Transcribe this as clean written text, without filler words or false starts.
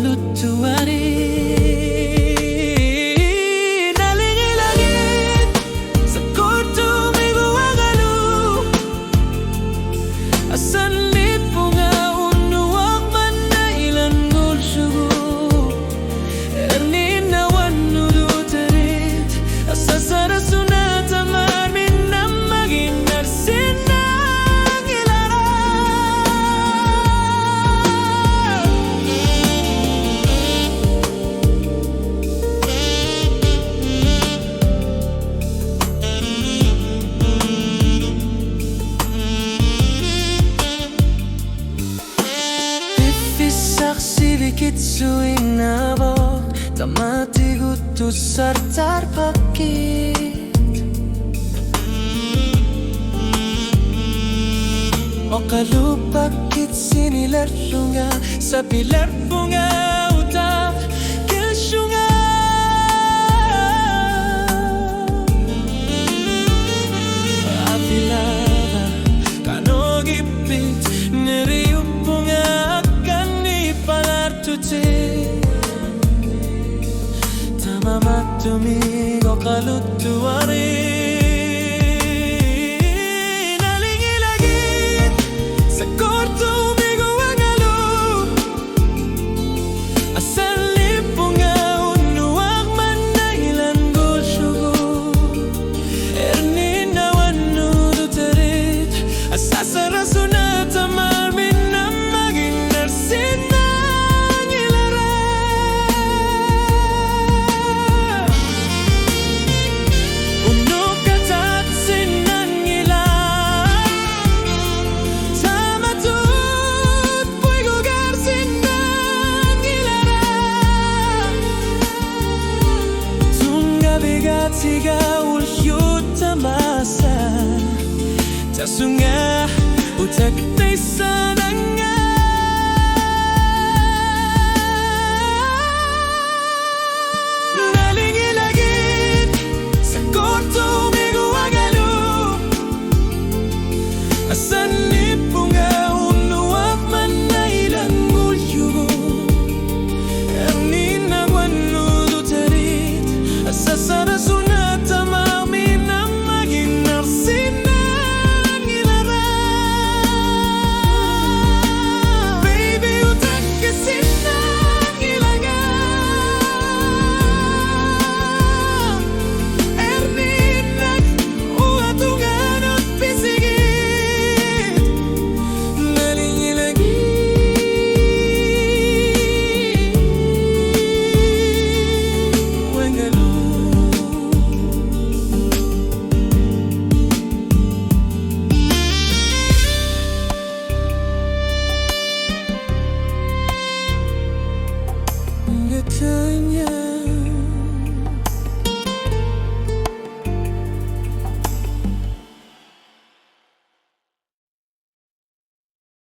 kalutuari nalingi langit sa korto may buwagalu asan lipo nga unuwag man na ilan gulsugo ernin na wanuludarit asa sarasunata marmin na maging narsin Kitsuin nabo tamati gutu sartar pakit Okalupakit sinilar lunga sa pilar bunga uta kilsunga Apilada kanogipit neriup bunga Tamamatumi ko kalutuari nalingi langit sa korto may guwagalu asal lipo nga unuwag man na ilan gulsugo ernin na wanuludarit asa sarasunata marmin na maging narsin Siga ulyut tamasa ta sungai